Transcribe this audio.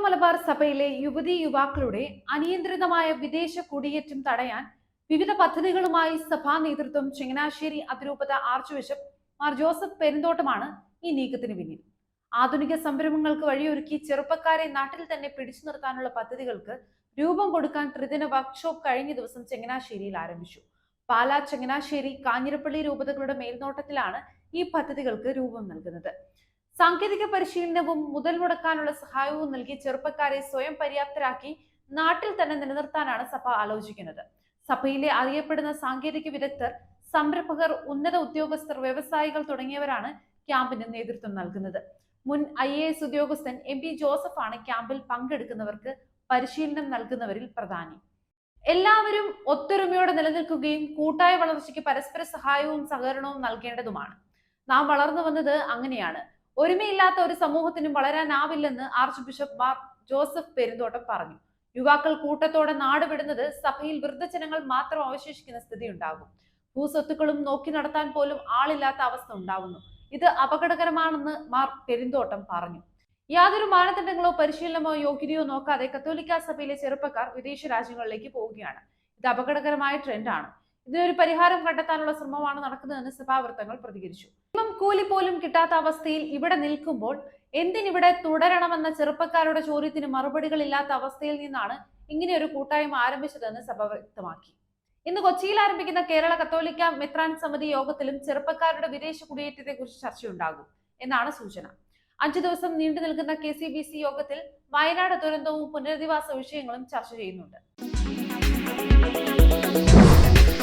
മലബാർ സഭയിലെ യുവതീ യുവാക്കളുടെ അനിയന്ത്രിതമായ വിദേശ കുടിയേറ്റം തടയാൻ വിവിധ പദ്ധതികളുമായി സഭാ നേതൃത്വം ചങ്ങനാശ്ശേരി അതിരൂപത ആർച്ച് ബിഷപ്പ് മാർ ജോസഫ് പെരുന്തോട്ടമാണ് ഈ നീക്കത്തിന് പിന്നിൽ. ആധുനിക സംരംഭങ്ങൾക്ക് വഴിയൊരുക്കി ചെറുപ്പക്കാരെ നാട്ടിൽ തന്നെ പിടിച്ചു നിർത്താനുള്ള പദ്ധതികൾക്ക് രൂപം കൊടുക്കാൻ ത്രിദിന വർക്ക്ഷോപ്പ് കഴിഞ്ഞ ദിവസം ചങ്ങനാശ്ശേരിയിൽ ആരംഭിച്ചു. പാലാ, ചങ്ങനാശ്ശേരി, കാഞ്ഞിരപ്പള്ളി രൂപതകളുടെ മേൽനോട്ടത്തിലാണ് ഈ പദ്ധതികൾക്ക് രൂപം നൽകുന്നത്. സാങ്കേതിക പരിശീലനവും മുതൽ മുടക്കാനുള്ള സഹായവും നൽകി ചെറുപ്പക്കാരെ സ്വയം പര്യാപ്തരാക്കി നാട്ടിൽ തന്നെ നിലനിർത്താനാണ് സഭ ആലോചിക്കുന്നത്. സഭയിലെ അറിയപ്പെടുന്ന സാങ്കേതിക വിദഗ്ധർ, സംരംഭകർ, ഉന്നത ഉദ്യോഗസ്ഥർ, വ്യവസായികൾ തുടങ്ങിയവരാണ് ക്യാമ്പിന് നേതൃത്വം നൽകുന്നത്. മുൻ IAS ഉദ്യോഗസ്ഥൻ MP ജോസഫാണ് ക്യാമ്പിൽ പങ്കെടുക്കുന്നവർക്ക് പരിശീലനം നൽകുന്നവരിൽ പ്രധാനി. എല്ലാവരും ഒത്തൊരുമയോടെ നിലനിൽക്കുകയും കൂട്ടായ വളർച്ചയ്ക്ക് പരസ്പര സഹായവും സഹകരണവും നൽകേണ്ടതുമാണ്. നാം വളർന്നു വന്നത് അങ്ങനെയാണ്. ഒരുമയില്ലാത്ത ഒരു സമൂഹത്തിനും വളരാനാവില്ലെന്ന് ആർച്ച് ബിഷപ്പ് മാർ ജോസഫ് പെരുന്തോട്ടം പറഞ്ഞു. യുവാക്കൾ കൂട്ടത്തോടെ നാട് വിടുന്നത് സഭയിൽ വൃദ്ധജനങ്ങൾ മാത്രം അവശേഷിക്കുന്ന സ്ഥിതി ഉണ്ടാകും. ഭൂസ്വത്തുക്കളും നോക്കി നടത്താൻ പോലും ആളില്ലാത്ത അവസ്ഥ ഉണ്ടാവുന്നു. ഇത് അപകടകരമാണെന്ന് മാർ പെരുന്തോട്ടം പറഞ്ഞു. യാതൊരു മാനദണ്ഡങ്ങളോ പരിശീലനമോ യോഗ്യതയോ നോക്കാതെ കത്തോലിക്ക സഭയിലെ ചെറുപ്പക്കാർ വിദേശ രാജ്യങ്ങളിലേക്ക് പോവുകയാണ്. ഇത് അപകടകരമായ ട്രെൻഡാണ്. ഇതിനൊരു പരിഹാരം കണ്ടെത്താനുള്ള ശ്രമമാണ് നടക്കുന്നതെന്ന് സഭാവൃത്തങ്ങൾ പ്രതികരിച്ചു. മിനിമം കൂലി പോലും കിട്ടാത്ത അവസ്ഥയിൽ ഇവിടെ നിൽക്കുമ്പോൾ എന്തിനിവിടെ തുടരണമെന്ന ചെറുപ്പക്കാരുടെ ചോദ്യത്തിന് മറുപടികളില്ലാത്ത അവസ്ഥയിൽ നിന്നാണ് ഇങ്ങനെ ഒരു കൂട്ടായ്മ ആരംഭിച്ചതെന്ന് സഭ വ്യക്തമാക്കി. ഇന്ന് കൊച്ചിയിൽ ആരംഭിക്കുന്ന കേരള കത്തോലിക്ക മെത്രാൻ സമിതി യോഗത്തിലും ചെറുപ്പക്കാരുടെ വിദേശ കുടിയേറ്റത്തെ കുറിച്ച് ചർച്ചയുണ്ടാകും എന്നാണ് സൂചന. 5 ദിവസം നീണ്ടു നിൽക്കുന്ന KCBC യോഗത്തിൽ വയനാട് ദുരന്തവും പുനരധിവാസ വിഷയങ്ങളും ചർച്ച ചെയ്യുന്നുണ്ട്.